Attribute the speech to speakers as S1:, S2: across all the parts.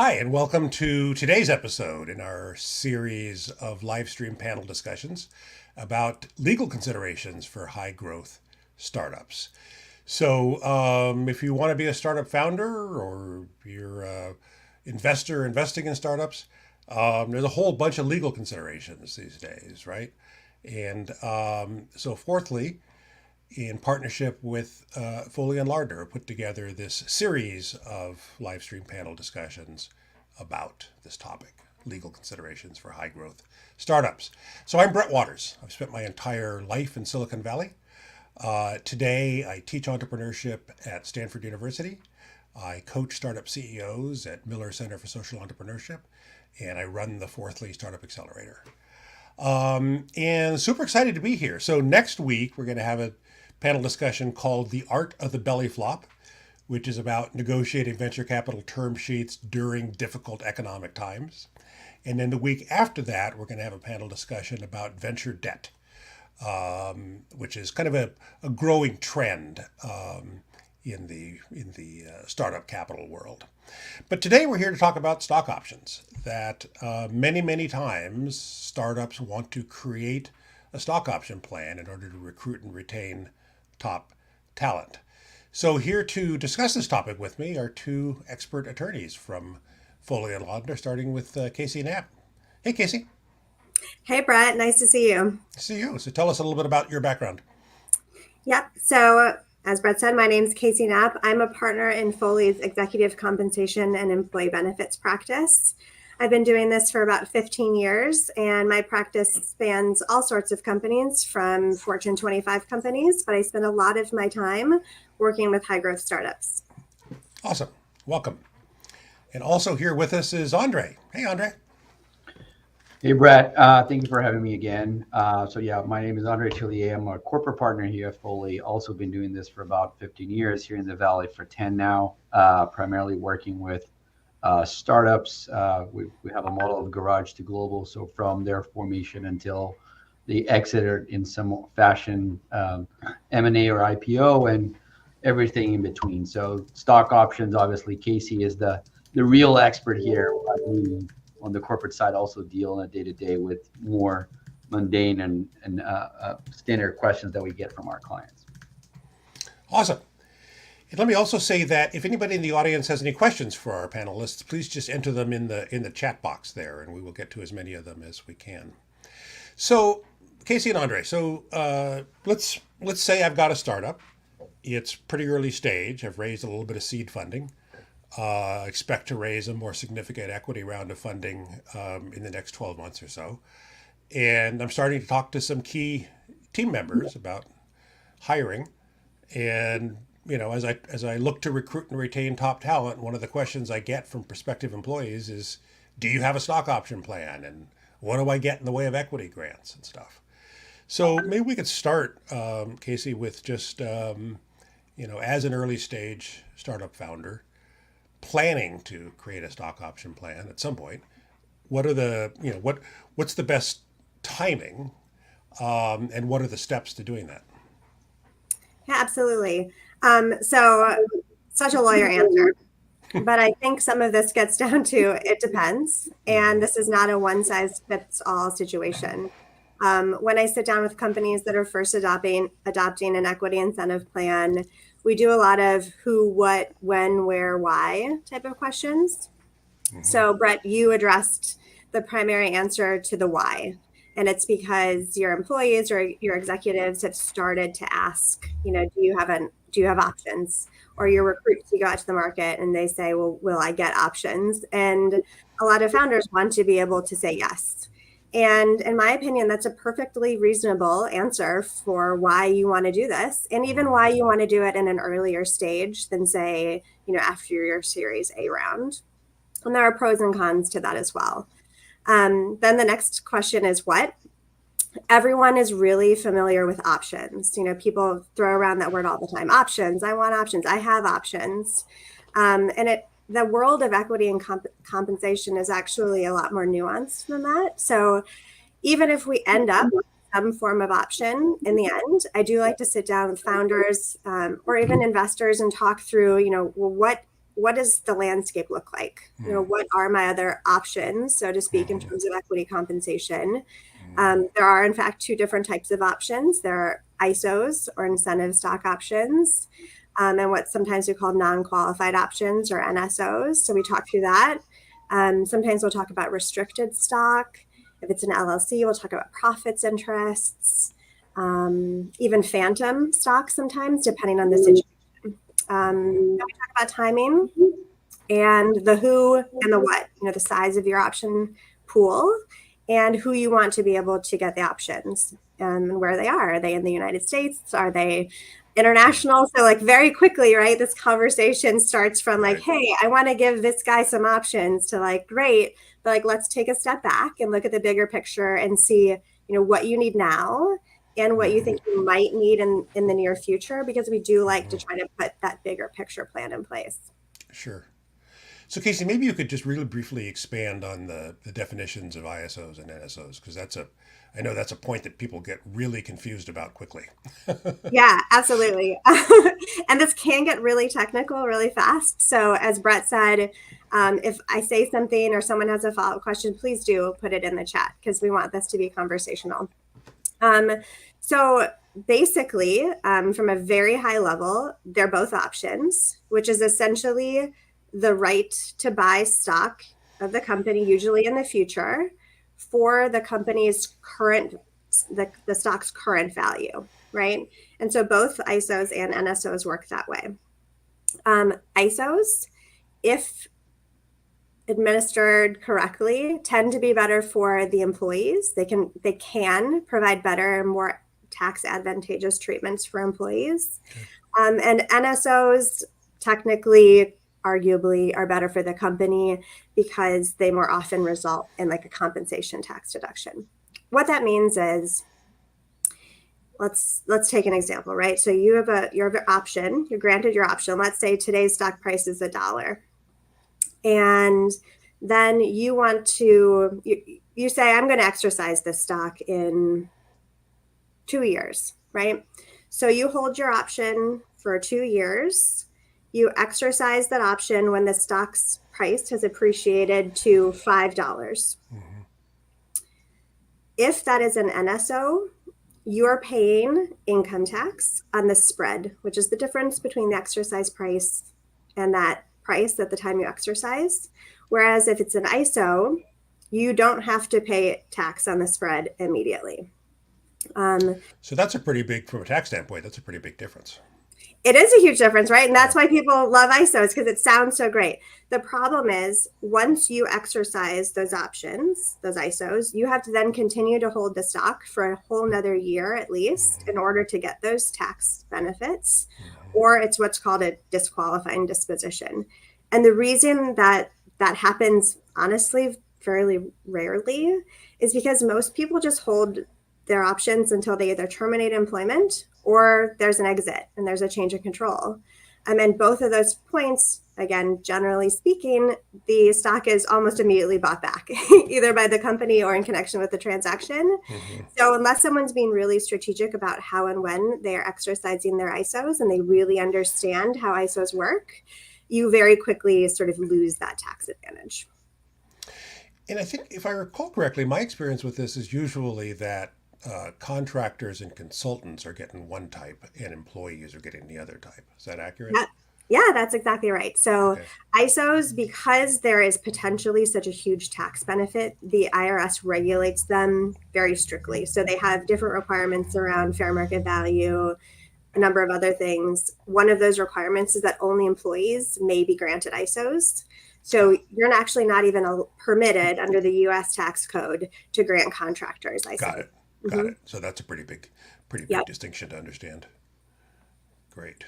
S1: Hi, and welcome to today's episode in our series of live stream panel discussions about legal considerations for high growth startups. If you want to be a startup founder or you're an investor investing in startups, there's a whole bunch of legal considerations these days, right? Fourthly, in partnership with Foley and Lardner, put together this series of live stream panel discussions about this topic, legal considerations for high growth startups. So I'm Brett Waters. I've spent my entire life in Silicon Valley. Today, I teach entrepreneurship at Stanford University. I coach startup CEOs at Miller Center for Social Entrepreneurship, and I run the Fourthly Startup Accelerator. And super excited to be here. So next week, we're going to have a panel discussion called The Art of the Belly Flop, which is about negotiating venture capital term sheets during difficult economic times. And then the week after that, we're going to have a panel discussion about venture debt, which is kind of a growing trend in the startup capital world. But today we're here to talk about stock options that many times startups want to create a stock option plan in order to recruit and retain top talent. So here to discuss this topic with me are two expert attorneys from Foley and Lardner, starting with Casey Knapp. Hey, Casey.
S2: Hey, Brett. Nice to see you.
S1: See you. So tell us a little bit about your background.
S2: Yep. So as Brett said, my name's Casey Knapp. I'm a partner in Foley's executive compensation and employee benefits practice. I've been doing this for about 15 years, and my practice spans all sorts of companies from Fortune 25 companies, but I spend a lot of my time working with high growth startups.
S1: Awesome. Welcome. And also here with us is Andre. Hey, Andre.
S3: Hey, Brett. Thank you for having me again. My name is Andre Tillier. I'm a corporate partner here at Foley. Also been doing this for about 15 years here in the Valley for 10 now, primarily working with startups. We have a model of garage to global. So from their formation until they exited in some fashion, M&A or IPO and everything in between. So stock options, obviously, Casey is the real expert here. We, on the corporate side, also deal on a day-to-day with more mundane and standard questions that we get from our clients.
S1: Awesome. And let me also say that if anybody in the audience has any questions for our panelists, please just enter them in the chat box there, and we will get to as many of them as we can. So, Casey and Andre, let's say I've got a startup. It's pretty early stage. I've raised a little bit of seed funding. Expect to raise a more significant equity round of funding in the next 12 months or so. And I'm starting to talk to some key team members about hiring. And as I look to recruit and retain top talent, one of the questions I get from prospective employees is, do you have a stock option plan? And what do I get in the way of equity grants and stuff? So maybe we could start, Casey, with just, as an early stage startup founder, planning to create a stock option plan at some point. What are what's the best timing, and what are the steps to doing that?
S2: Yeah, absolutely. Such a lawyer answer, but I think some of this gets down to it depends, and this is not a one size fits all situation. When I sit down with companies that are first adopting an equity incentive plan, we do a lot of who, what, when, where, why type of questions. Mm-hmm. So, Brett, you addressed the primary answer to the why. And it's because your employees or your executives have started to ask, do you have options? Or your recruits, you go out to the market and they say, well, will I get options? And a lot of founders want to be able to say yes. And in my opinion, that's a perfectly reasonable answer for why you want to do this, and even why you want to do it in an earlier stage than, say, after your Series A round. And there are pros and cons to that as well. Then the next question is what? Everyone is really familiar with options. People throw around that word all the time. Options. I want options. I have options. The world of equity and compensation is actually a lot more nuanced than that. So even if we end up with some form of option in the end, I do like to sit down with founders or even investors and talk through, what does the landscape look like? You know, what are my other options, so to speak, in terms of equity compensation? There are, in fact, two different types of options. There are ISOs, or incentive stock options, and what sometimes we call non-qualified options, or NSOs. So we talk through that. Sometimes we'll talk about restricted stock. If it's an LLC, we'll talk about profits interests, even phantom stock sometimes, depending on the situation. Then we talk about timing and the who and the what, you know, the size of your option pool and who you want to be able to get the options and where they are. Are they in the United States? Are they international? So like very quickly, right, this conversation starts from like, hey, I want to give this guy some options to like, great, but like, let's take a step back and look at the bigger picture and see, you know, what you need now and what you think you might need in the near future, because we do like to try to put that bigger picture plan in place.
S1: Sure. So Casey, maybe you could just really briefly expand on the definitions of ISOs and NSOs, because I know that's a point that people get really confused about quickly.
S2: Yeah, absolutely. And this can get really technical really fast. So as Brett said, if I say something or someone has a follow-up question, please do put it in the chat, because we want this to be conversational. So basically, from a very high level, they're both options, which is essentially the right to buy stock of the company, usually in the future, for the company's current, the stock's current value, right? And so both ISOs and NSOs work that way. ISOs, if administered correctly, tend to be better for the employees. They can provide better and more tax advantageous treatments for employees. And NSOs technically, arguably, are better for the company because they more often result in like a compensation tax deduction. What that means is, let's take an example, right? So you have an option, you're granted your option. Let's say today's stock price is $1. And then you want to, you say, I'm going to exercise this stock in 2 years, right? So you hold your option for 2 years. You exercise that option when the stock's price has appreciated to $5. If that is an NSO, you're paying income tax on the spread, which is the difference between the exercise price and that price at the time you exercise. Whereas if it's an ISO, you don't have to pay tax on the spread immediately.
S1: So that's a pretty big, from a tax standpoint, that's a pretty big difference.
S2: It is a huge difference, right? And that's why people love ISOs, because it sounds so great. The problem is, once you exercise those options, those ISOs, you have to then continue to hold the stock for a whole nother year at least in order to get those tax benefits, or it's what's called a disqualifying disposition. And the reason that happens, honestly, fairly rarely, is because most people just hold their options until they either terminate employment or there's an exit and there's a change of control. And then both of those points, again, generally speaking, the stock is almost immediately bought back, either by the company or in connection with the transaction. So unless someone's being really strategic about how and when they are exercising their ISOs and they really understand how ISOs work, you very quickly sort of lose that tax advantage.
S1: And I think, if I recall correctly, my experience with this is usually that contractors and consultants are getting one type and employees are getting the other type. Is that accurate?
S2: Yeah, that's exactly right. So ISOs, because there is potentially such a huge tax benefit, the IRS regulates them very strictly. So they have different requirements around fair market value, a number of other things. One of those requirements is that only employees may be granted ISOs. So you're actually not even permitted under the U.S. tax code to grant contractors ISOs.
S1: Got it. Got it. So that's a pretty big distinction to understand. Great.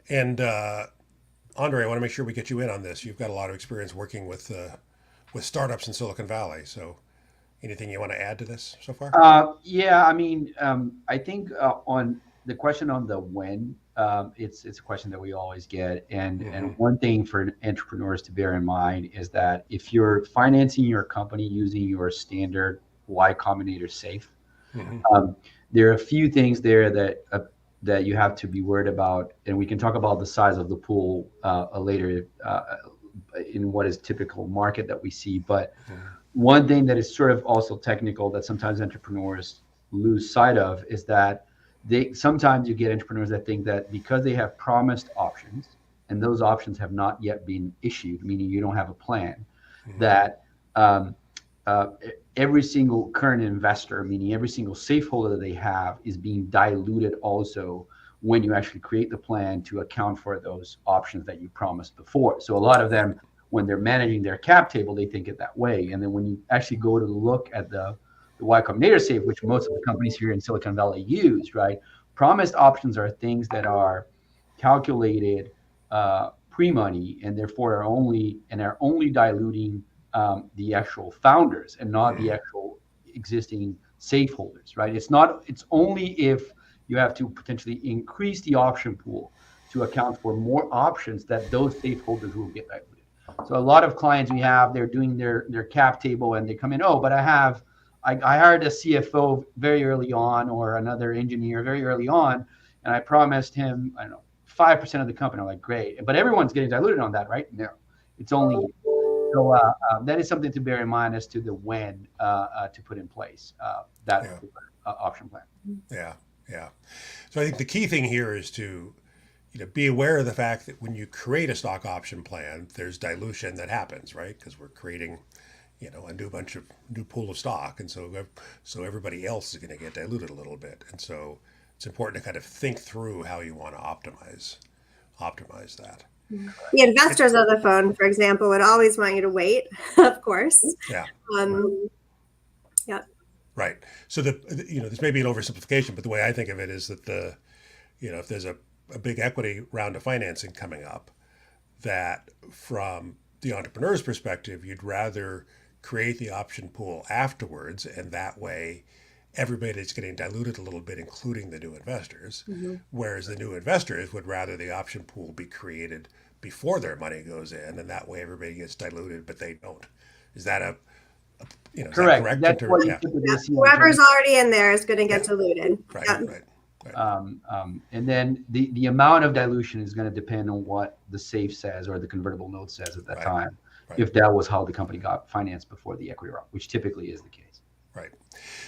S1: And Andre, I want to make sure we get you in on this. You've got a lot of experience working with startups in Silicon Valley. So anything you want to add to this so far?
S3: Yeah, I mean, I think on the question on the when, it's a question that we always get. And one thing for entrepreneurs to bear in mind is that if you're financing your company using your standard Y Combinator safe, there are a few things there that that you have to be worried about, and we can talk about the size of the pool later in what is typical market that we see. But one thing that is sort of also technical that sometimes entrepreneurs lose sight of is that sometimes you get entrepreneurs that think that because they have promised options and those options have not yet been issued, meaning you don't have a plan, that uh, every single current investor, meaning every single safe holder that they have, is being diluted also when you actually create the plan to account for those options that you promised before. So a lot of them, when they're managing their cap table, they think it that way. And then when you actually go to look at the Y Combinator safe, which most of the companies here in Silicon Valley use, right? Promised options are things that are calculated pre-money, and therefore are only diluting the actual founders and not the actual existing safe holders, right? It's only if you have to potentially increase the option pool to account for more options that those safe holders will get diluted. So a lot of clients we have, they're doing their cap table and they come in, oh, but I hired a CFO very early on, or another engineer very early on, and I promised him, I don't know, 5% of the company. I'm like, great, but everyone's getting diluted on that, right? No, it's only you. So that is something to bear in mind as to the when to put in place that option plan.
S1: Yeah, yeah. So I think the key thing here is to be aware of the fact that when you create a stock option plan, there's dilution that happens, right? Because we're creating a new pool of stock, and so everybody else is going to get diluted a little bit, and so it's important to kind of think through how you want to optimize that.
S2: The investors on the phone, for example, would always want you to wait, of course.
S1: Yeah.
S2: Yeah.
S1: Right. So this may be an oversimplification, but the way I think of it is that if there's a big equity round of financing coming up, that from the entrepreneur's perspective, you'd rather create the option pool afterwards, and that way everybody's getting diluted a little bit, including the new investors, whereas the new investors would rather the option pool be created before their money goes in, and that way everybody gets diluted, but they don't. Is that
S3: correct?
S1: Correct?
S3: That's what you typically see.
S2: Whoever's already in there is going to get diluted.
S1: Right, right.
S3: And then the amount of dilution is going to depend on what the safe says or the convertible note says at that time, if that was how the company got financed before the equity round, which typically is the case.
S1: Right.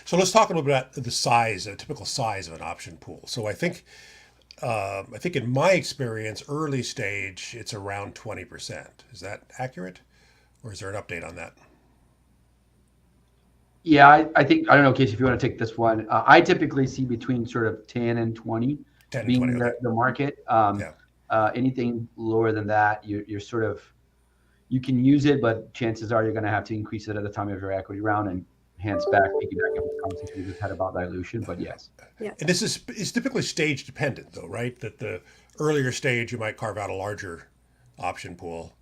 S1: So let's talk a little bit about the typical size of an option pool. So I think in my experience, early stage, it's around 20%. Is that accurate? Or is there an update on that?
S3: Yeah, I think, I don't know, Casey, if you want to take this one. I typically see between sort of 10 and 20 being
S1: 20, okay.
S3: the market. Anything lower than that, you're sort of, you can use it, but chances are you're going to have to increase it at the time of your equity round, and hence piggyback on the conversation we just had about dilution, but yes.
S2: Yeah.
S1: And this is typically stage dependent though, right? That the earlier stage, you might carve out a larger option pool.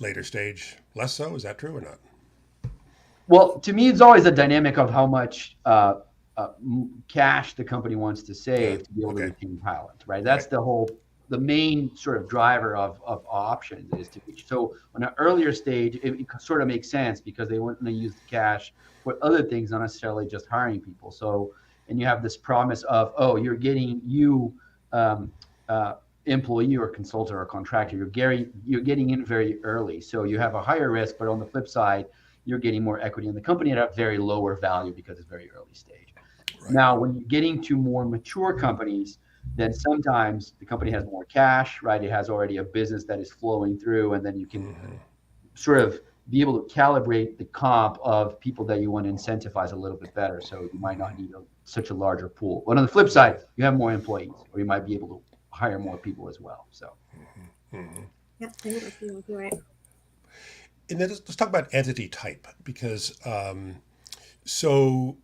S1: Later stage, less so. Is that true or not?
S3: Well, to me, it's always a dynamic of how much cash the company wants to save to be able to retain talent, right? That's the main sort of driver of options is to reach. So on an earlier stage, it sort of makes sense because they want to use the cash for other things, not necessarily just hiring people. So, and you have this promise of, oh, you're getting employee or consultant or contractor, you're getting in very early. So you have a higher risk, but on the flip side, you're getting more equity in the company at a very lower value because it's very early stage. Right. Now, when you're getting to more mature companies, then sometimes the company has more cash, right? It has already a business that is flowing through, and then you can sort of be able to calibrate the comp of people that you want to incentivize a little bit better. So you might not need such a larger pool. But on the flip side, you have more employees, or you might be able to hire more people as well. So,
S2: yeah, I think that's right.
S1: And then let's talk about entity type, because so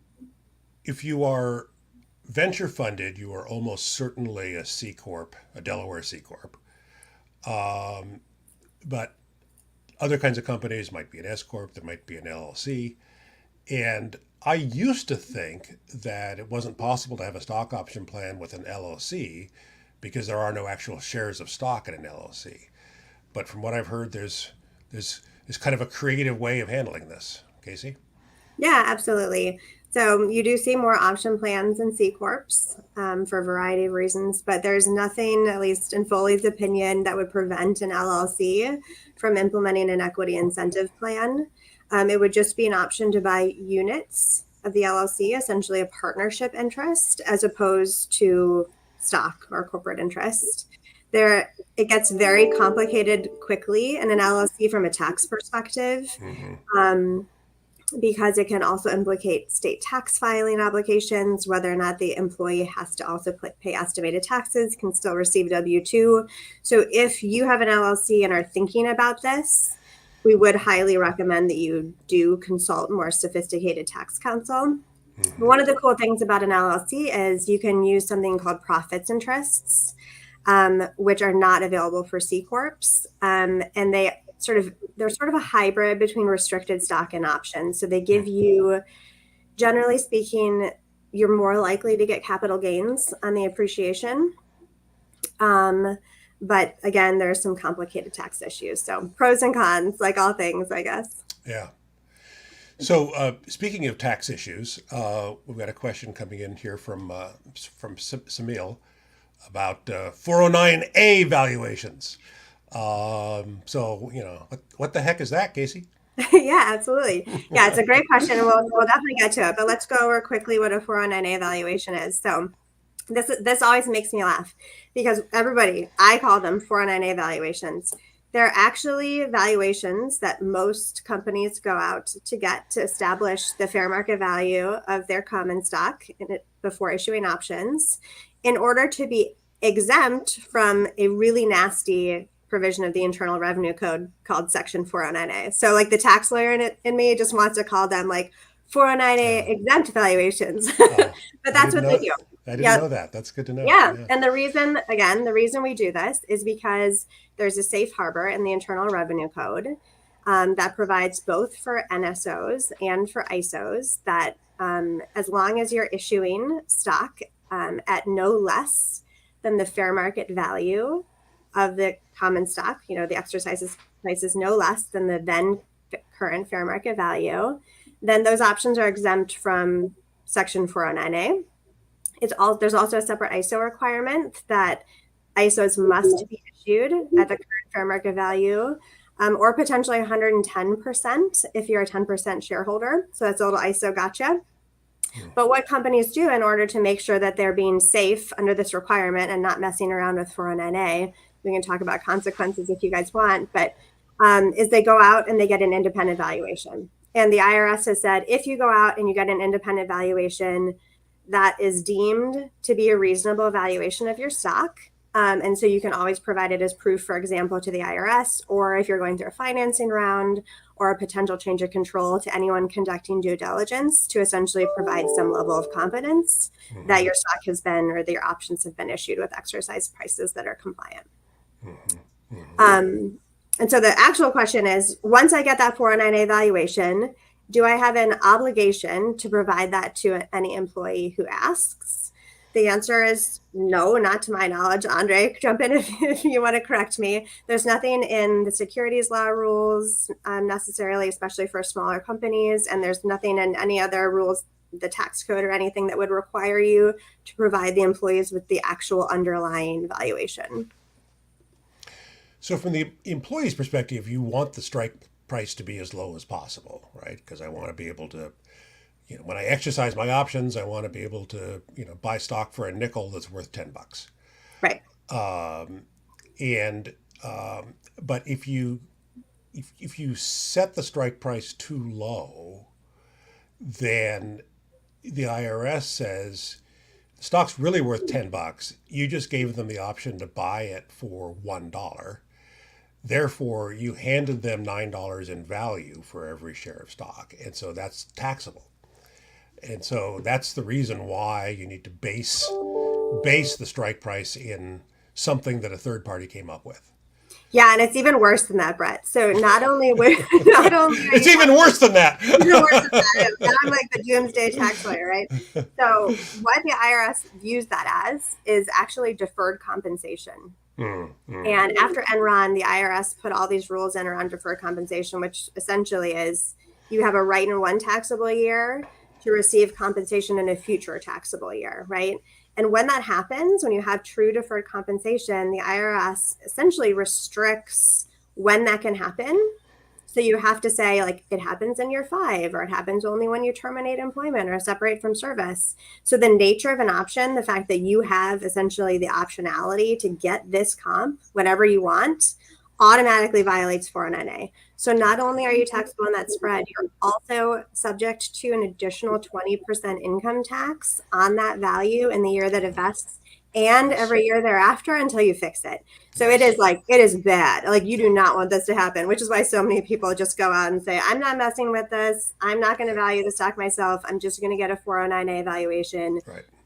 S1: if you are venture funded, you are almost certainly a C Corp, a Delaware C Corp. But other kinds of companies might be an S Corp, there might be an LLC. And I used to think that it wasn't possible to have a stock option plan with an LLC because there are no actual shares of stock in an LLC. But from what I've heard, there's kind of a creative way of handling this. Casey?
S2: Yeah, absolutely. So you do see more option plans and C Corps for a variety of reasons, but there's nothing, at least in Foley's opinion, that would prevent an LLC from implementing an equity incentive plan. It would just be an option to buy units of the LLC, essentially a partnership interest, as opposed to stock or corporate interest. It gets very complicated quickly in an LLC from a tax perspective. Because it can also implicate state tax filing obligations, whether or not the employee has to also pay estimated taxes, can still receive W-2. So if you have an LLC and are thinking about this, we would highly recommend that you do consult more sophisticated tax counsel. One of the cool things about an LLC is you can use something called profits interests, which are not available for C Corps. And they're sort of a hybrid between restricted stock and options. So they give you, generally speaking, you're more likely to get capital gains on the appreciation. But again, there's some complicated tax issues. So pros and cons, like all things, I guess.
S1: Yeah. So speaking of tax issues, we've got a question coming in here from Samil about 409A valuations. So, what the heck is that, Casey?
S2: Yeah, absolutely. Yeah, it's a gregreat question. And we'll definitely get to it. But let's go over quickly what a 409A valuation is. So this always makes me laugh because I call them 409A valuations. They're actually valuations that most companies go out to get to establish the fair market value of their common stock before issuing options in order to be exempt from a really nasty provision of the Internal Revenue Code called Section 409A. So like the tax lawyer in me just wants to call them like 409A exempt valuations, but that's what they do.
S1: I didn't know that. That's good to know.
S2: Yeah. And the reason we do this is because there's a safe harbor in the Internal Revenue Code that provides both for NSOs and for ISOs that as long as you're issuing stock at no less than the fair market value of the common stock, the exercise price is no less than the then current fair market value, then those options are exempt from Section 409A. There's also a separate ISO requirement that ISOs must be issued at the current fair market value, or potentially 110% if you're a 10% shareholder. So that's a little ISO gotcha. But what companies do in order to make sure that they're being safe under this requirement and not messing around with 409A, we can talk about consequences if you guys want, but is they go out and they get an independent valuation. And the IRS has said, if you go out and you get an independent valuation, that is deemed to be a reasonable valuation of your stock. And so you can always provide it as proof, for example, to the IRS, or if you're going through a financing round or a potential change of control to anyone conducting due diligence to essentially provide some level of confidence that your stock has been or that your options have been issued with exercise prices that are compliant. And so the actual question is, once I get that 409A valuation, do I have an obligation to provide that to any employee who asks? The answer is no, not to my knowledge. Andre, jump in if you want to correct me. There's nothing in the securities law rules necessarily, especially for smaller companies, and there's nothing in any other rules, the tax code or anything that would require you to provide the employees with the actual underlying valuation.
S1: So from the employee's perspective, you want the strike price to be as low as possible, right? Because I want to be able to, when I exercise my options, I want to be able to, buy stock for a nickel that's worth $10.
S2: Right.
S1: But if you set the strike price too low, then the IRS says the stock's really worth $10. You just gave them the option to buy it for $1. Therefore, you handed them $9 in value for every share of stock. And so that's taxable. And so that's the reason why you need to base the strike price in something that a third party came up with.
S2: Yeah, and it's even worse than that, Brett. So not only
S1: it's even worse than that.
S2: Even worse than that. And I'm like the doomsday tax lawyer, right? So what the IRS views that as is actually deferred compensation. And after Enron, the IRS put all these rules in around deferred compensation, which essentially is you have a right in one taxable year to receive compensation in a future taxable year, right? And when that happens, when you have true deferred compensation, the IRS essentially restricts when that can happen. So you have to say, like, it happens in year 5, or it happens only when you terminate employment or separate from service. So the nature of an option, the fact that you have essentially the optionality to get this comp whenever you want, automatically violates 409A. So not only are you taxable on that spread, you're also subject to an additional 20% income tax on that value in the year that it vests, and every year thereafter until you fix it. So it is bad. Like, you do not want this to happen, which is why so many people just go out and say, I'm not messing with this. I'm not going to value the stock myself. I'm just going to get a 409A valuation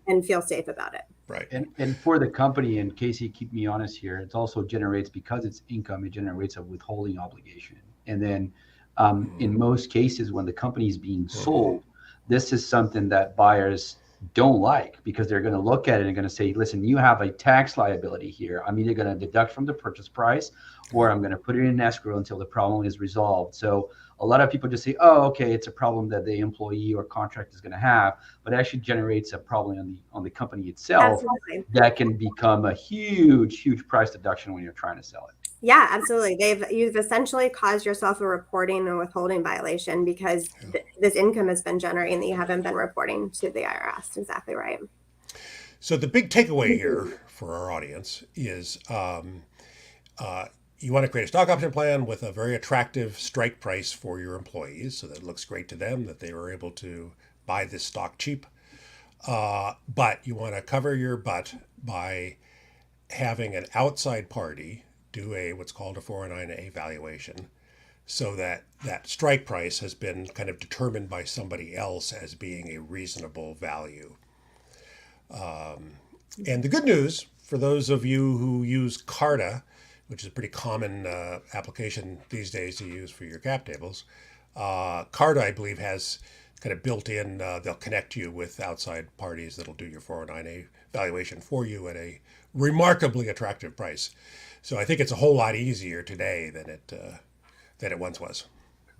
S2: and feel safe about it.
S1: Right.
S3: And for the company, and Casey, keep me honest here, it also generates, because it's income, it generates a withholding obligation. And then in most cases, when the company is being sold, this is something that buyers don't like, because they're going to look at it and going to say, listen, you have a tax liability here. I'm either going to deduct from the purchase price, or I'm going to put it in escrow until the problem is resolved. So a lot of people just say, oh, okay, it's a problem that the employee or contract is going to have, but it actually generates a problem on the company itself.
S2: Absolutely.
S3: That can become a huge price deduction when you're trying to sell it.
S2: Yeah, absolutely. You've essentially caused yourself a reporting and withholding violation, because this income has been generating that you haven't been reporting to the IRS. Exactly right.
S1: So the big takeaway here for our audience is you want to create a stock option plan with a very attractive strike price for your employees, so that it looks great to them that they were able to buy this stock cheap. But you want to cover your butt by having an outside party do what's called a 409A valuation, so that that strike price has been kind of determined by somebody else as being a reasonable value. And the good news for those of you who use CARTA, which is a pretty common application these days to use for your cap tables, CARTA, I believe, has kind of built in, they'll connect you with outside parties that'll do your 409A valuation for you at a remarkably attractive price. So I think it's a whole lot easier today than it once was.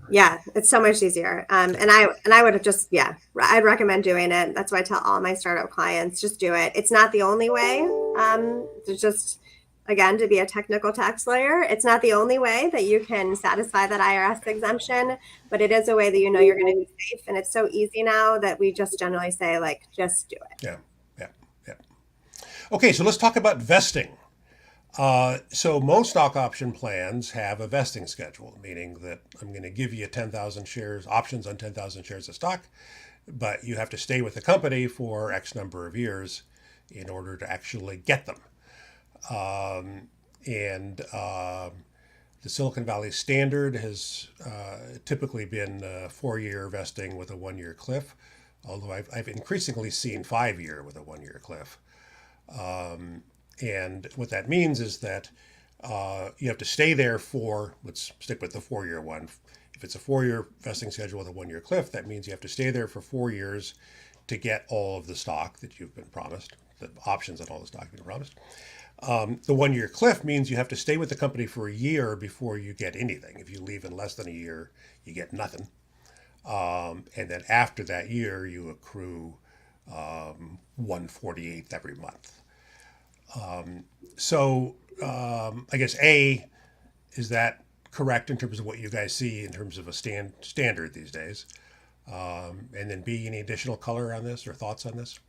S2: Yeah, it's so much easier. And I would have just, I'd recommend doing it. That's why I tell all my startup clients, just do it. It's not the only way to just, again, to be a technical tax lawyer. It's not the only way that you can satisfy that IRS exemption, but it is a way that you know you're going to be safe. And it's so easy now that we just generally say, like, just do it.
S1: Yeah. Okay, so let's talk about vesting. So most stock option plans have a vesting schedule, meaning that I'm going to give you 10,000 shares, options on 10,000 shares of stock, but you have to stay with the company for X number of years in order to actually get them. The Silicon Valley standard has typically been 4-year vesting with a 1-year cliff, although I've increasingly seen 5-year with a 1-year cliff. And what that means is that you have to stay there for, let's stick with the 4-year one. If it's a 4-year vesting schedule with a 1-year cliff, that means you have to stay there for 4 years to get all of the stock that you've been promised, the options on all the stock you've been promised. The 1-year cliff means you have to stay with the company for a year before you get anything. If you leave in less than a year, you get nothing. And then after that year, you accrue 1/48th every month. I guess is that correct in terms of what you guys see in terms of a standard these days? And then B, any additional color on this or thoughts on this?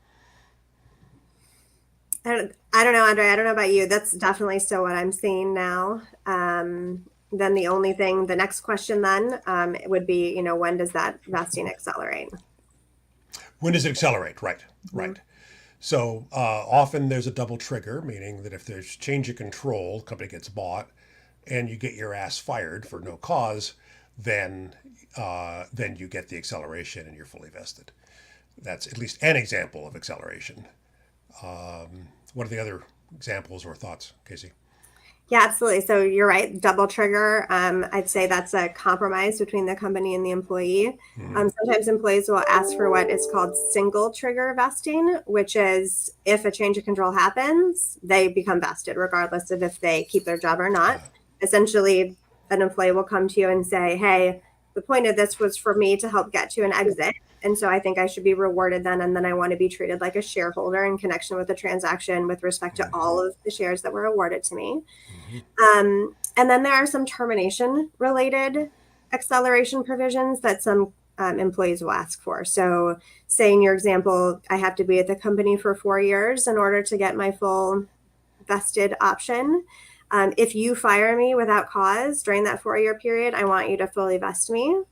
S2: I don't know, Andre. I don't know about you. That's definitely still what I'm seeing now. Then the next question then would be, when does that vesting accelerate?
S1: When does it accelerate? Right. So often there's a double trigger, meaning that if there's change of control, the company gets bought, and you get your ass fired for no cause, then you get the acceleration and you're fully vested. That's at least an example of acceleration. What are the other examples or thoughts, Casey?
S2: Yeah, absolutely. So you're right. Double trigger. I'd say that's a compromise between the company and the employee. Sometimes employees will ask for what is called single trigger vesting, which is if a change of control happens, they become vested regardless of if they keep their job or not. Essentially, an employee will come to you and say, hey, the point of this was for me to help get to an exit. And so I think I should be rewarded then. And then I want to be treated like a shareholder in connection with the transaction with respect to all of the shares that were awarded to me. And then there are some termination related acceleration provisions that some employees will ask for. So say in your example, I have to be at the company for 4 years in order to get my full vested option. If you fire me without cause during that 4-year period, I want you to fully vest me.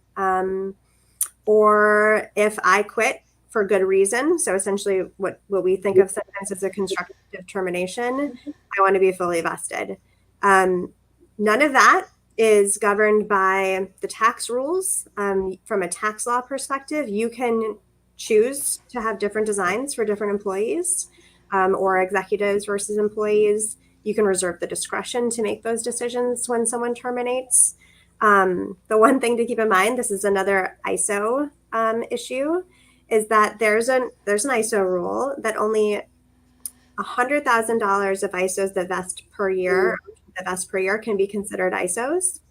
S2: Or if I quit for good reason, so essentially what we think of sometimes as a constructive termination, I want to be fully vested. None of that is governed by the tax rules. From a tax law perspective, you can choose to have different designs for different employees or executives versus employees. You can reserve the discretion to make those decisions when someone terminates. The one thing to keep in mind, this is another ISO issue, is that there's an ISO rule that only $100,000 of ISOs that vest per year, can be considered ISOs.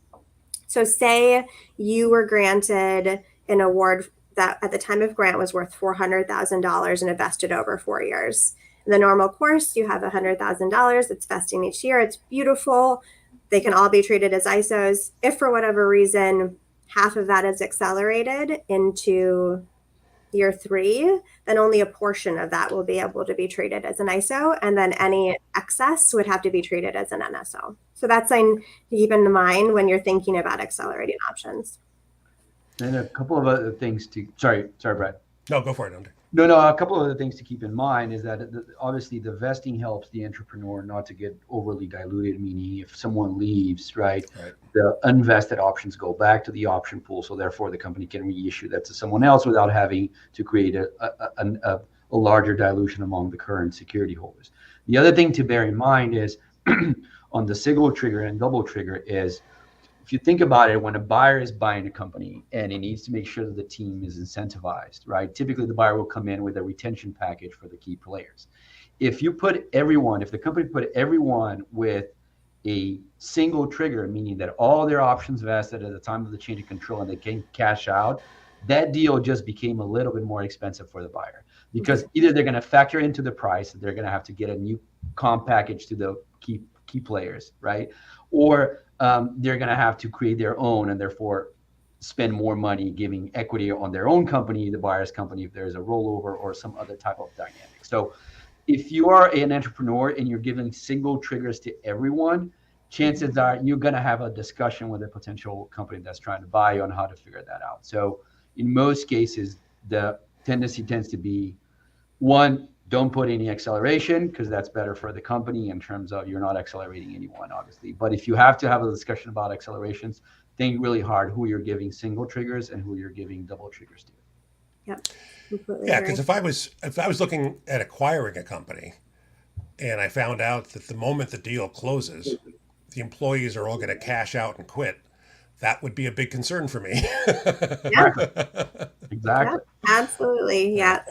S2: So say you were granted an award that at the time of grant was worth $400,000 and it vested over 4 years. In the normal course, you have $100,000 that's vesting each year. It's beautiful. They can all be treated as ISOs. If for whatever reason, half of that is accelerated into year 3, then only a portion of that will be able to be treated as an ISO. And then any excess would have to be treated as an NSO. So that's something to keep in mind when you're thinking about accelerating options.
S3: And a couple of other things to, sorry, Brad.
S1: No, go for it, Andre.
S3: No, a couple of other things to keep in mind is that obviously the vesting helps the entrepreneur not to get overly diluted, meaning if someone leaves, right, the unvested options go back to the option pool. So therefore the company can reissue that to someone else without having to create a larger dilution among the current security holders. The other thing to bear in mind is on the single trigger and double trigger is, if you think about it, when a buyer is buying a company and he needs to make sure that the team is incentivized, right? Typically, the buyer will come in with a retention package for the key players. If the company put everyone with a single trigger, meaning that all their options vested at the time of the change of control and they can cash out, that deal just became a little bit more expensive for the buyer, because either they're going to factor into the price that they're going to have to get a new comp package to the key players, right? Or they're going to have to create their own and therefore spend more money giving equity on their own company, the buyer's company, if there's a rollover or some other type of dynamic. So if you are an entrepreneur and you're giving single triggers to everyone, chances are you're going to have a discussion with a potential company that's trying to buy you on how to figure that out. So in most cases, the tendency tends to be, one, don't put any acceleration, because that's better for the company in terms of you're not accelerating anyone, obviously. But if you have to have a discussion about accelerations, think really hard who you're giving single triggers and who you're giving double triggers to.
S2: Yep. Completely
S1: Yeah,
S2: agree.
S1: because if I was looking at acquiring a company and I found out that the moment the deal closes, the employees are all going to cash out and quit, that would be a big concern for me.
S2: Yeah.
S3: Exactly.
S2: Yeah, absolutely. Yeah.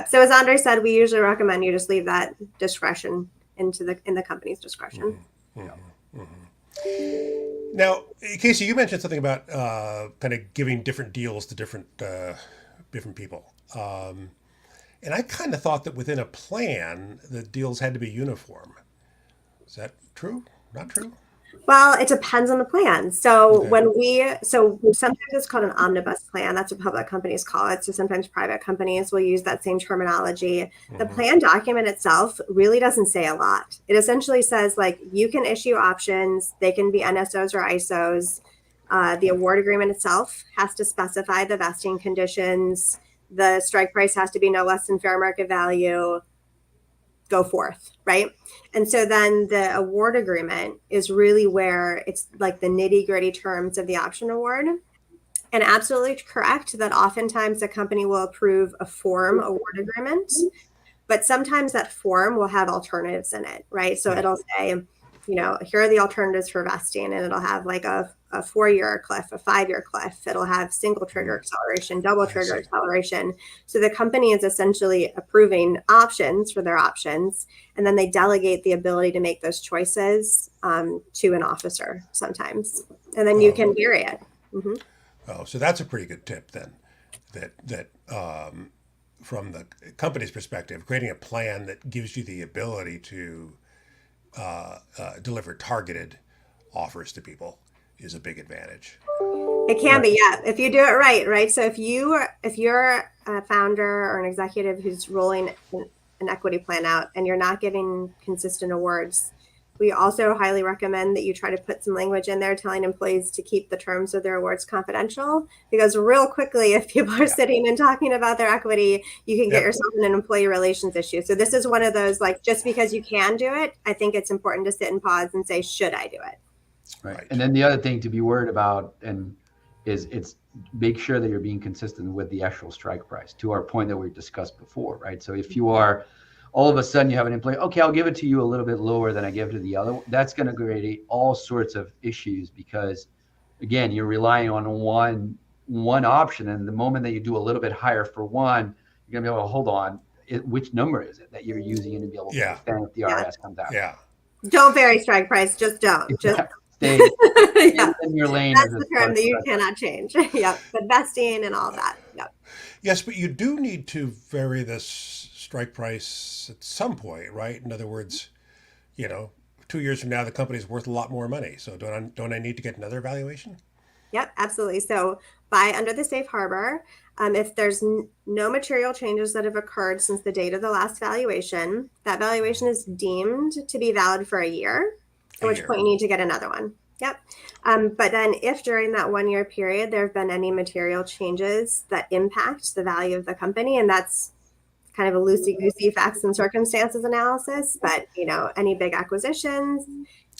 S2: So as Andre said, we usually recommend you just leave that discretion in the company's discretion.
S1: Now, Casey, you mentioned something about kind of giving different deals to different people. And I kind of thought that within a plan, the deals had to be uniform. Is that true? Not true?
S2: Well, it depends on the plan. So sometimes it's called an omnibus plan. That's what public companies call it. So sometimes private companies will use that same terminology. The plan document itself really doesn't say a lot. It essentially says, like, you can issue options. They can be NSOs or ISOs. The award agreement itself has to specify the vesting conditions. The strike price has to be no less than fair market value. Go forth, right? And so then the award agreement is really where it's like the nitty gritty terms of the option award. And absolutely correct that oftentimes the company will approve a form award agreement, but sometimes that form will have alternatives in it, right? So it'll say, here are the alternatives for vesting, and it'll have like a 4-year cliff, a 5-year cliff. It'll have single trigger acceleration, double trigger acceleration. So the company is essentially approving options for their options, and then they delegate the ability to make those choices to an officer sometimes, and then you can vary it.
S1: Oh, so that's a pretty good tip then. that from the company's perspective, creating a plan that gives you the ability to deliver targeted offers to people is a big advantage.
S2: It can be, yeah, if you do it right, right? So if you're a founder or an executive who's rolling an equity plan out and you're not getting consistent awards, we also highly recommend that you try to put some language in there telling employees to keep the terms of their awards confidential, because real quickly, if people are sitting and talking about their equity, you can get yourself in an employee relations issue. So this is one of those, like, just because you can do it, I think it's important to sit and pause and say, should I do it?
S3: Right. And then the other thing to be worried about is it's make sure that you're being consistent with the actual strike price, to our point that we discussed before, right? So if you are all of a sudden you have an employee, okay, I'll give it to you a little bit lower than I give to the other, that's going to create all sorts of issues, because again, you're relying on one option, and the moment that you do a little bit higher for one, you're going to be able to hold on, which number is it that you're using and to be able to understand if the RS comes out.
S1: Yeah.
S2: Don't vary strike price, just don't. Just
S3: stay in your lane.
S2: That's the term that you cannot change. Yep. But vesting and all that. Yep.
S1: Yes, but you do need to vary this strike price at some point, right? In other words, 2 years from now, the company's worth a lot more money. So don't I need to get another valuation?
S2: Yep, absolutely. So under the safe harbor, if there's no material changes that have occurred since the date of the last valuation, that valuation is deemed to be valid for a year, at which point you need to get another one. Yep. But then if during that 1 year period, there have been any material changes that impact the value of the company, and that's kind of a loosey-goosey facts and circumstances analysis, but any big acquisitions,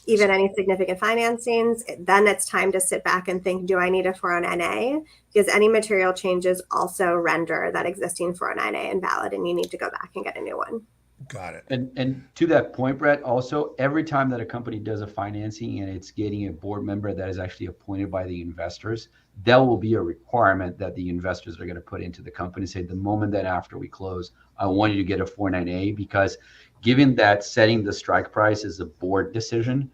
S2: even any significant financings, then it's time to sit back and think, do I need a 409A? Because any material changes also render that existing 409A invalid, and you need to go back and get a new one.
S1: Got it.
S3: And to that point, Brett, also every time that a company does a financing and it's getting a board member that is actually appointed by the investors, that will be a requirement that the investors are going to put into the company. Say the moment that after we close, I want you to get a 409A, because given that setting the strike price is a board decision,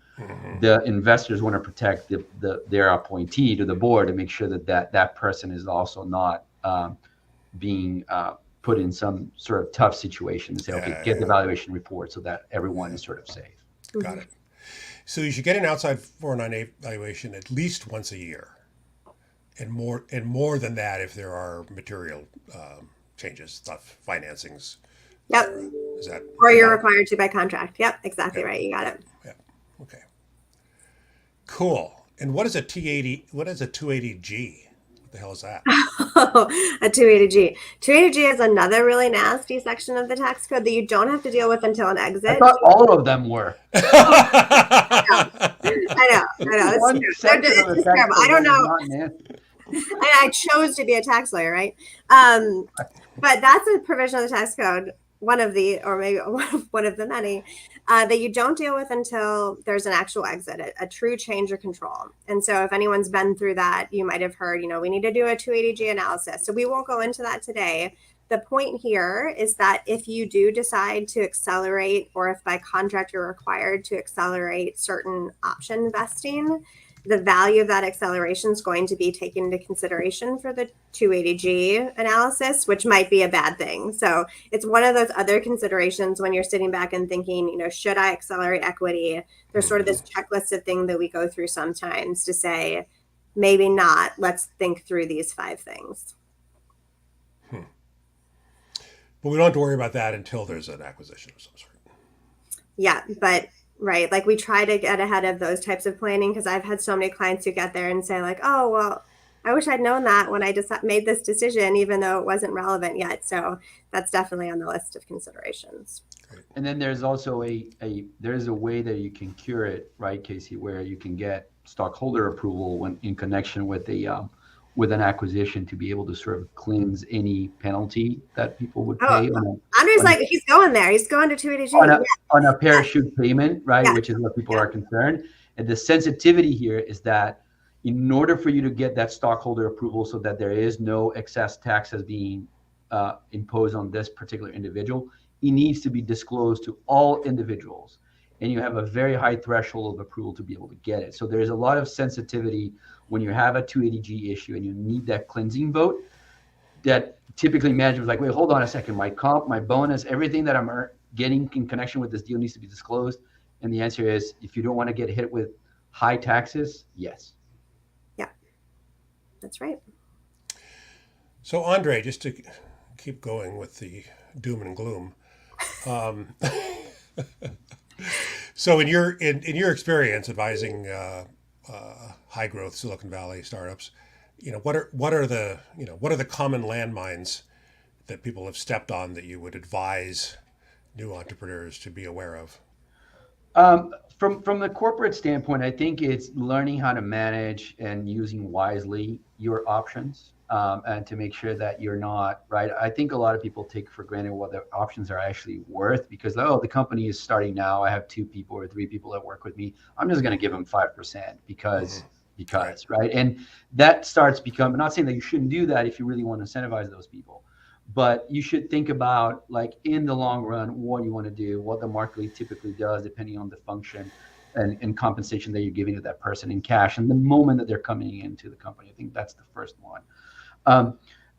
S3: the investors want to protect their appointee to the board to make sure that person is also not being put in some sort of tough situation and say, okay, get the valuation report so that everyone is sort of safe.
S1: Got it. So you should get an outside 409A valuation at least once a year, and more than that if there are material changes, stuff, financings.
S2: Yep.
S1: Is that?
S2: Or you're required to by contract. Yep, exactly right. You got it.
S1: Yeah. Okay. Cool. And what is a T80? What is a 280G? What the hell is that?
S2: A 280G. 280G is another really nasty section of the tax code that you don't have to deal with until an exit.
S3: I thought all of them were.
S2: I know. It's terrible. I don't know. I chose to be a tax lawyer, right? But that's a provision of the tax code, one of the many, that you don't deal with until there's an actual exit, a true change of control. And so if anyone's been through that, you might have heard, we need to do a 280G analysis. So we won't go into that today. The point here is that if you do decide to accelerate, or if by contract you're required to accelerate certain option vesting, the value of that acceleration is going to be taken into consideration for the 280G analysis, which might be a bad thing. So it's one of those other considerations when you're sitting back and thinking, should I accelerate equity? There's sort of this checklist of thing that we go through sometimes to say, maybe not. Let's think through these 5 things.
S1: But we don't have to worry about that until there's an acquisition of some sort.
S2: Yeah, but right. Like we try to get ahead of those types of planning, because I've had so many clients who get there and say like, oh, well, I wish I'd known that when I just made this decision, even though it wasn't relevant yet. So that's definitely on the list of considerations.
S1: Great.
S3: And then there's also there's a way that you can cure it, right, Casey, where you can get stockholder approval when in connection with with an acquisition to be able to sort of cleanse any penalty that people would pay.
S2: Andrew's he's going there. He's going to 280G.
S3: On a parachute payment, right, which is what people are concerned. And the sensitivity here is that in order for you to get that stockholder approval so that there is no excess taxes being imposed on this particular individual, it needs to be disclosed to all individuals. And you have a very high threshold of approval to be able to get it. So there's a lot of sensitivity when you have a 280G issue and you need that cleansing vote. that typically management is like, wait, hold on a second. My comp, my bonus, everything that I'm getting in connection with this deal needs to be disclosed. And the answer is, if you don't want to get hit with high taxes, yes.
S2: Yeah, that's right.
S1: So Andre, just to keep going with the doom and gloom. So in your experience advising high growth Silicon Valley startups, what are the common landmines that people have stepped on that you would advise new entrepreneurs to be aware of?
S3: From the corporate standpoint, I think it's learning how to manage and using wisely your options, and to make sure that you're not, right. I think a lot of people take for granted what their options are actually worth, because, oh, the company is starting now. I have 2 people or 3 people that work with me. I'm just going to give them 5% because, right. And that starts becoming, I'm not saying that you shouldn't do that if you really want to incentivize those people, but you should think about, like, in the long run, what you want to do, what the market typically does, depending on the function and compensation that you're giving to that person in cash and the moment that they're coming into the company. I think that's the first one.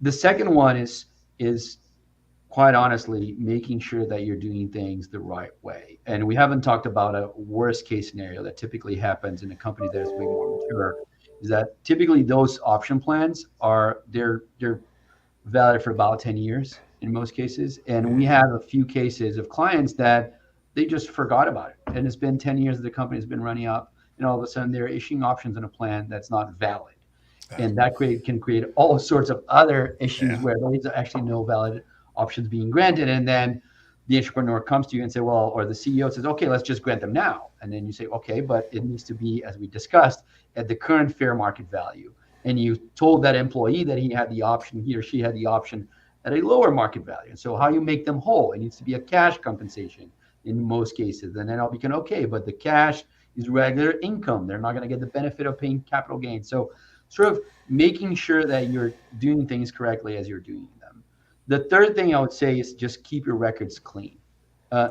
S3: The second one is quite honestly making sure that you're doing things the right way. And we haven't talked about a worst case scenario that typically happens in a company that is way more mature, is that typically those option plans they're valid for about 10 years in most cases. And we have a few cases of clients that they just forgot about it. And it's been 10 years that the company's been running up, and all of a sudden they're issuing options on a plan that's not valid. And that can create all sorts of other issues where there's actually no valid options being granted. And then the entrepreneur comes to you and say, well, or the CEO says, okay, let's just grant them now. And then you say, okay, but it needs to be, as we discussed, at the current fair market value. And you told that employee that he or she had the option at a lower market value. And so how you make them whole, it needs to be a cash compensation in most cases. And then I'll be okay, but the cash is regular income. They're not going to get the benefit of paying capital gains. So sort of making sure that you're doing things correctly as you're doing them. The third thing I would say is just keep your records clean,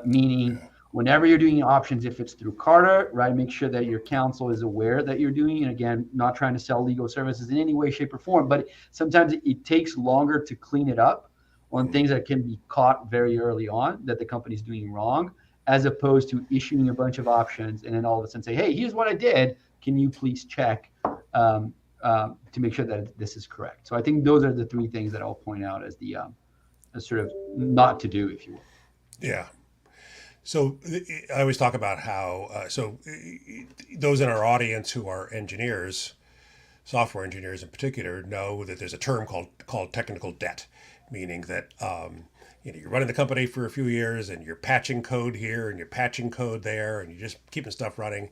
S3: meaning whenever you're doing options, if it's through Carter, right, make sure that your counsel is aware that you're doing, and again, not trying to sell legal services in any way, shape, or form, but sometimes it takes longer to clean it up on things that can be caught very early on that the company's doing wrong, as opposed to issuing a bunch of options and then all of a sudden say, hey, here's what I did. Can you please check to make sure that this is correct? So I think those are the 3 things that I'll point out as the sort of not to do, if you will.
S1: Yeah. So I always talk about how, those in our audience who are engineers, software engineers in particular, know that there's a term called technical debt, meaning that you're running the company for a few years and you're patching code here and you're patching code there and you're just keeping stuff running.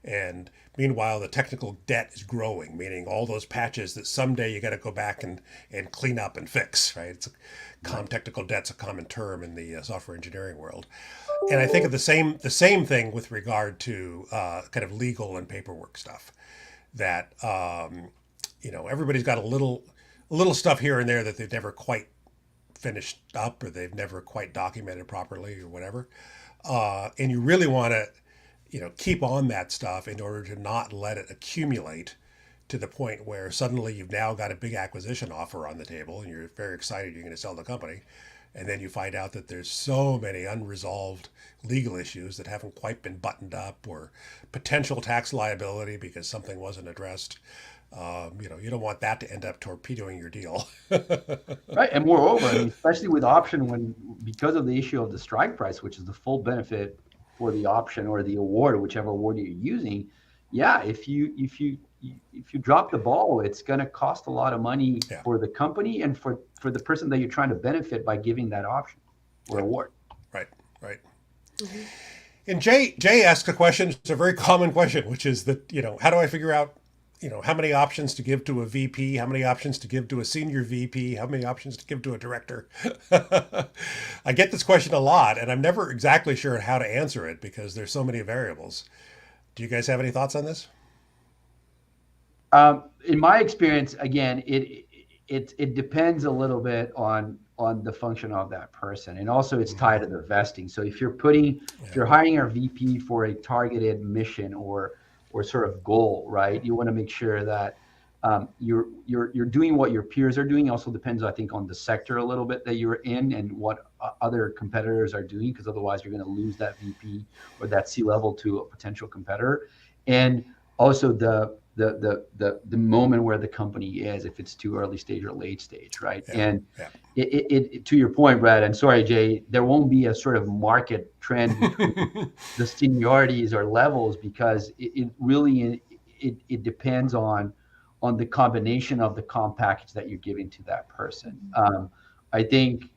S1: And meanwhile, the technical debt is growing, meaning all those patches that someday you got to go back and clean up and fix, right? Technical debt's a common term in the software engineering world. And I think of the same thing with regard to kind of legal and paperwork stuff, that everybody's got a little stuff here and there that they've never quite finished up or they've never quite documented properly or whatever. And you really want to keep on that stuff in order to not let it accumulate to the point where suddenly you've now got a big acquisition offer on the table and you're very excited you're going to sell the company. And then you find out that there's so many unresolved legal issues that haven't quite been buttoned up, or potential tax liability because something wasn't addressed. You don't want that to end up torpedoing your deal.
S3: Right. And moreover, especially with option, because of the issue of the strike price, which is the full benefit for the option or the award, whichever award you're using. Yeah. If you drop the ball, it's going to cost a lot of money for the company and for the person that you're trying to benefit by giving that option or award.
S1: Right. Mm-hmm. And Jay asked a question. It's a very common question, which is that, how do I figure out, how many options to give to a VP, how many options to give to a senior VP, how many options to give to a director? I get this question a lot, and I'm never exactly sure how to answer it because there's so many variables. Do you guys have any thoughts on this?
S3: In my experience, again, it depends a little bit on the function of that person, and also it's tied to the vesting. So if you're hiring a VP for a targeted mission or sort of goal, right? You want to make sure that you're doing what your peers are doing. It also depends, I think, on the sector a little bit that you're in and what other competitors are doing, because otherwise you're going to lose that VP or that C-level to a potential competitor. And also the moment where the company is, if it's too early stage or late stage, right?
S1: Yeah.
S3: And
S1: Yeah.
S3: it to your point, Brad, and sorry, Jay, there won't be a sort of market trend between the seniorities or levels, because it really it depends on the combination of the comp package that you're giving to that person. I think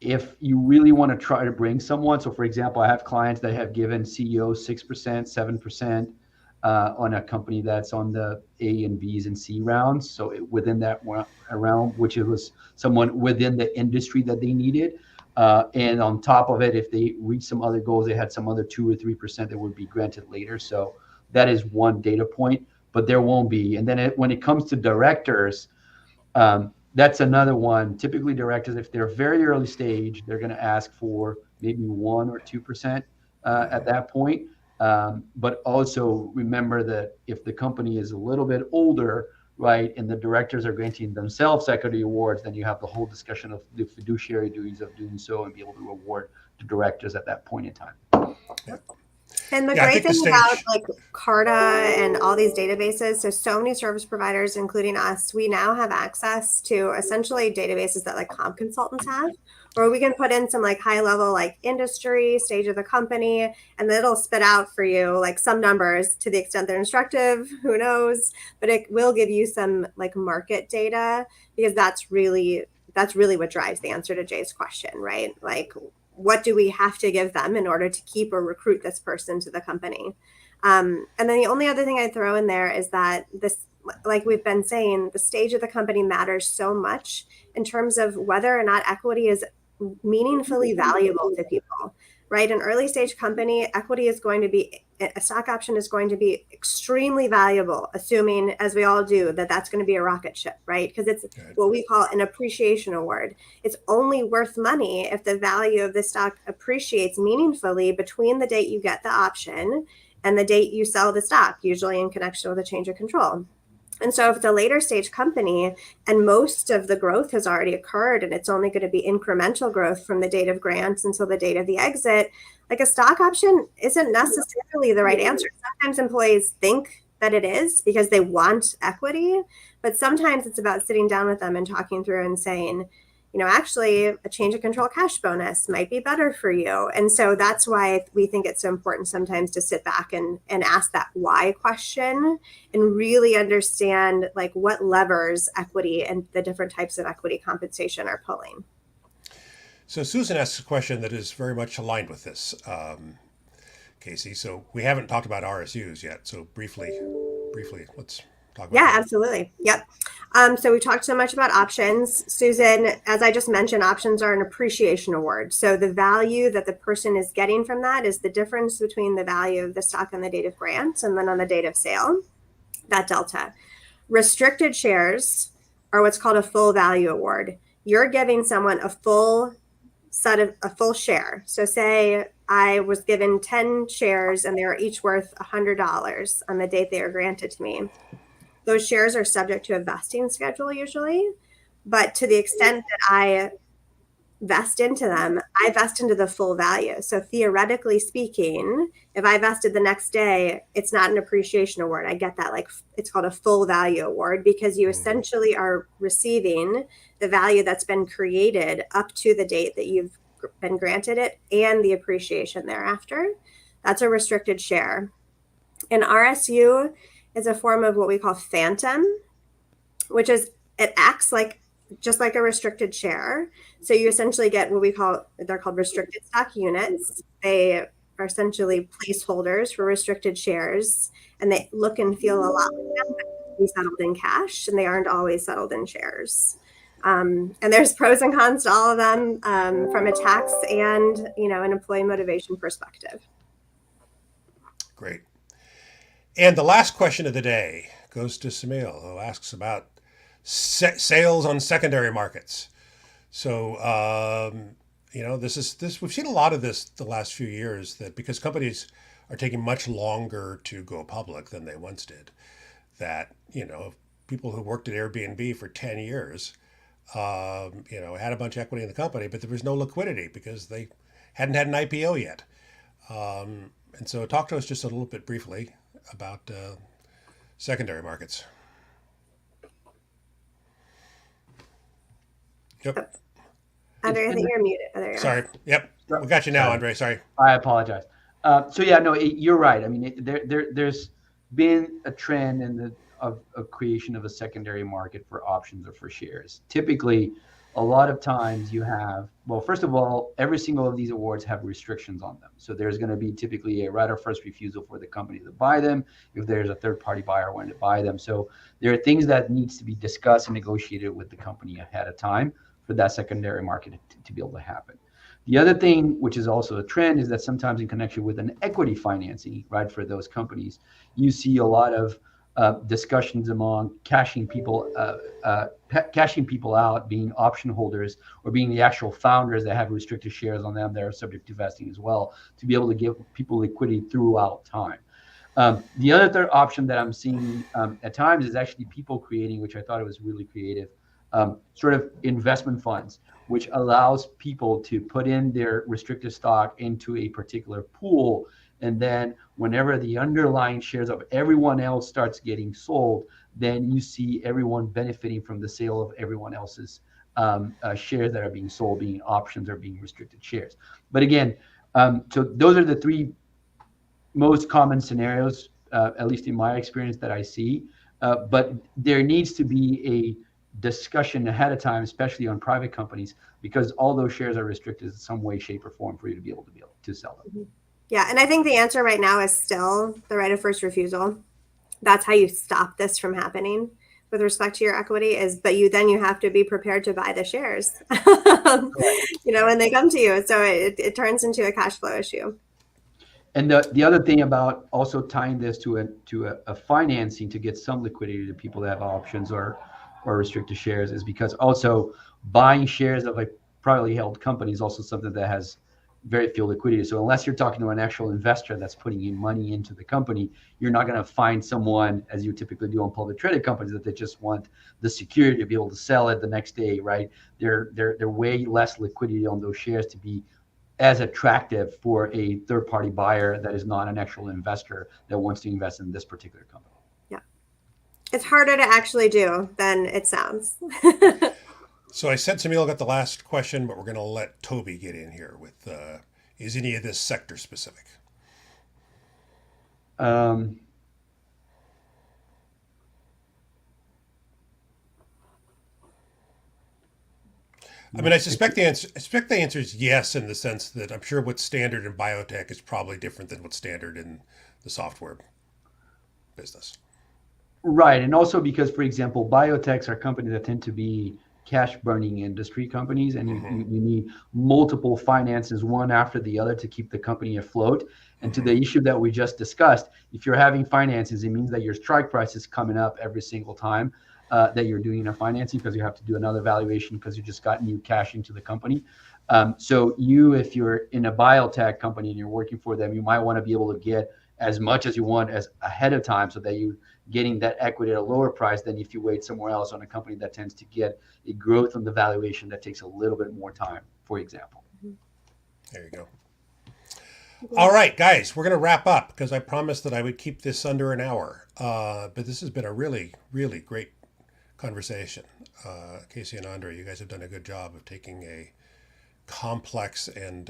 S3: if you really want to try to bring someone, so for example, I have clients that have given CEOs 6%, 7% on a company that's on the A and B's and C rounds. So within that realm, which it was someone within the industry that they needed. And on top of it, if they reach some other goals, they had some other 2 or 3% that would be granted later. So that is one data point, but there won't be. And then when it comes to directors, that's another one. Typically directors, if they're very early stage, they're going to ask for maybe 1 or 2% at that point. But also remember that if the company is a little bit older, right, and the directors are granting themselves equity awards, then you have the whole discussion of the fiduciary duties of doing so and be able to reward the directors at that point in time.
S1: Yeah.
S2: And the
S1: Yeah, I
S2: great
S1: think
S2: thing about like Carta and all these databases, so many service providers, including us, we now have access to essentially databases that like comp consultants have, where we can put in some like high level like industry, stage of the company, and then it'll spit out for you like some numbers. To the extent they're instructive, who knows, but it will give you some like market data, because that's really what drives the answer to Jay's question, right? Like, what do we have to give them in order to keep or recruit this person to the company? And then the only other thing I throw in there is that this, like we've been saying, the stage of the company matters so much in terms of whether or not equity is meaningfully valuable to people, right? An early stage company, equity is going to be, a stock option is going to be extremely valuable, assuming, as we all do, that that's going to be a rocket ship, right? Because it's what we call an appreciation award. It's only worth money if the value of the stock appreciates meaningfully between the date you get the option and the date you sell the stock, usually in connection with a change of control. And so if it's a later stage company and most of the growth has already occurred and it's only going to be incremental growth from the date of grants until the date of the exit, like a stock option isn't necessarily the right answer. Sometimes employees think that it is because they want equity, but sometimes it's about sitting down with them and talking through and saying, you know, actually a change of control cash bonus might be better for you. And so that's why we think it's so important sometimes to sit back and ask that why question and really understand like what levers equity and the different types of equity compensation are pulling.
S1: So Susan asks a question that is very much aligned with this, Casey. So we haven't talked about RSUs yet. So briefly, let's talk about that.
S2: Absolutely. Yep. So we talked so much about options. Susan, as I just mentioned, options are an appreciation award. So the value that the person is getting from that is the difference between the value of the stock on the date of grant and then on the date of sale, that delta. Restricted shares are what's called a full value award. You're giving someone a full share. So say I was given 10 shares and they were each worth $100 on the date they were granted to me. Those shares are subject to a vesting schedule usually, but to the extent that I vest into them, I vest into the full value. So theoretically speaking, if I vested the next day, it's not an appreciation award. I get that, like it's called a full value award, because you essentially are receiving the value that's been created up to the date that you've been granted it and the appreciation thereafter. That's a restricted share. An RSU is a form of what we call phantom, which is it acts like just like a restricted share. So you essentially get what they're called restricted stock units. They are essentially placeholders for restricted shares, and they look and feel a lot like them, but be settled in cash, and they aren't always settled in shares. And there's pros and cons to all of them from a tax and an employee motivation perspective.
S1: Great. And the last question of the day goes to Samil, who asks about sales on secondary markets. So, we've seen a lot of this the last few years, that because companies are taking much longer to go public than they once did, that, people who worked at Airbnb for 10 years, had a bunch of equity in the company, but there was no liquidity because they hadn't had an IPO yet. And so talk to us just a little bit briefly about secondary markets. Yep.
S2: Andre, I think you're muted. Oh, there you are.
S1: Sorry. Yep. We got you now, Andre. Sorry.
S3: I apologize. You're right. I mean, there's been a trend of creation of a secondary market for options or for shares. Typically, a lot of times you have, well, first of all, every single of these awards have restrictions on them. So there's going to be typically a right of first refusal for the company to buy them if there's a third-party buyer wanting to buy them. So there are things that needs to be discussed and negotiated with the company ahead of time for that secondary market to be able to happen. The other thing, which is also a trend, is that sometimes in connection with an equity financing, right, for those companies, you see a lot of discussions among cashing people out, being option holders, or being the actual founders that have restricted shares on them that are subject to vesting as well, to be able to give people liquidity throughout time. The other third option that I'm seeing at times is actually people creating, which I thought it was really creative, sort of investment funds, which allows people to put in their restricted stock into a particular pool. And then whenever the underlying shares of everyone else starts getting sold, then you see everyone benefiting from the sale of everyone else's shares that are being sold, being options or being restricted shares. But again, so those are the three most common scenarios, at least in my experience, that I see. But there needs to be a discussion ahead of time, especially on private companies, because all those shares are restricted in some way, shape, or form for you to be able to sell them.
S2: Yeah, and I think the answer right now is still the right of first refusal. That's how you stop this from happening with respect to your equity but you have to be prepared to buy the shares, when they come to you. So it turns into a cash flow issue.
S3: And the other thing about also tying this to a financing to get some liquidity to people that have options or restricted shares is because also buying shares of a privately held company is also something that has very few liquidity. So unless you're talking to an actual investor that's putting in money into the company, you're not going to find someone, as you typically do on public traded companies, that they just want the security to be able to sell it the next day, right? They're way less liquidity on those shares to be as attractive for a third-party buyer that is not an actual investor that wants to invest in this particular company.
S2: Yeah. It's harder to actually do than it sounds.
S1: So I said Samil got the last question, but we're going to let Toby get in here with, is any of this sector specific?
S3: I
S1: mean, I suspect the answer is yes, in the sense that I'm sure what's standard in biotech is probably different than what's standard in the software business.
S3: Right. And also because, for example, biotechs are companies that tend to be cash burning industry companies, and you need multiple finances, one after the other, to keep the company afloat. And to the issue that we just discussed, if you're having finances, it means that your strike price is coming up every single time that you're doing a financing, because you have to do another valuation because you just got new cash into the company. So if you're in a biotech company and you're working for them, you might want to be able to get as much as you want as ahead of time, so that you're getting that equity at a lower price than if you wait somewhere else on a company that tends to get a growth on the valuation that takes a little bit more time, for example.
S1: There you go. All right, guys, we're going to wrap up because I promised that I would keep this under an hour. But this has been a really, really great conversation. Casey and Andre, you guys have done a good job of taking a complex and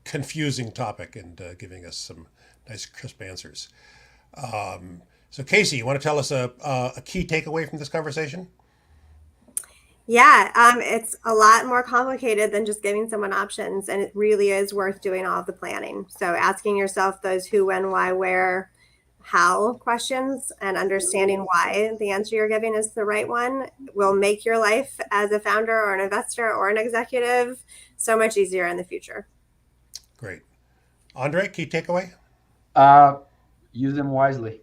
S1: confusing topic and giving us some nice, crisp answers. So, Casey, you want to tell us a key takeaway from this conversation?
S2: Yeah, it's a lot more complicated than just giving someone options, and it really is worth doing all of the planning. So asking yourself those who, when, why, where, how questions, and understanding why the answer you're giving is the right one will make your life as a founder or an investor or an executive so much easier in the future.
S1: Great. Andre, key takeaway?
S3: Use them wisely.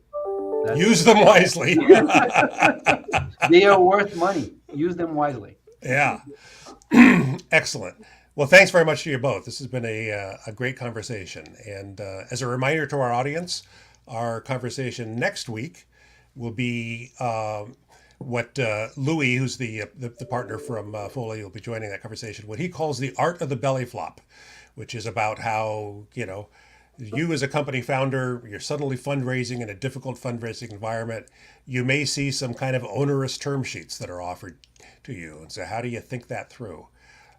S1: Use them wisely.
S3: They are worth money. Use them wisely.
S1: Yeah. Excellent. Well, thanks very much to you both. This has been a great conversation. And as a reminder to our audience, our conversation next week will be what Louis, who's the partner from Foley, will be joining that conversation. What he calls the art of the belly flop, which is about how you as a company founder, you're suddenly fundraising in a difficult fundraising environment. You may see some kind of onerous term sheets that are offered to you, and so how do you think that through?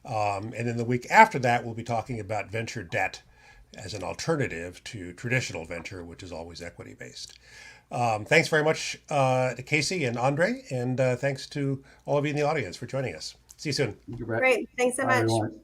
S1: And then the week after that, we'll be talking about venture debt as an alternative to traditional venture, which is always equity based. Thanks very much to Casey and Andre, and thanks to all of you in the audience for joining us. See you soon.
S3: Thank you, Brett.
S2: Great. Thanks so
S3: Bye,
S2: much.
S3: everyone.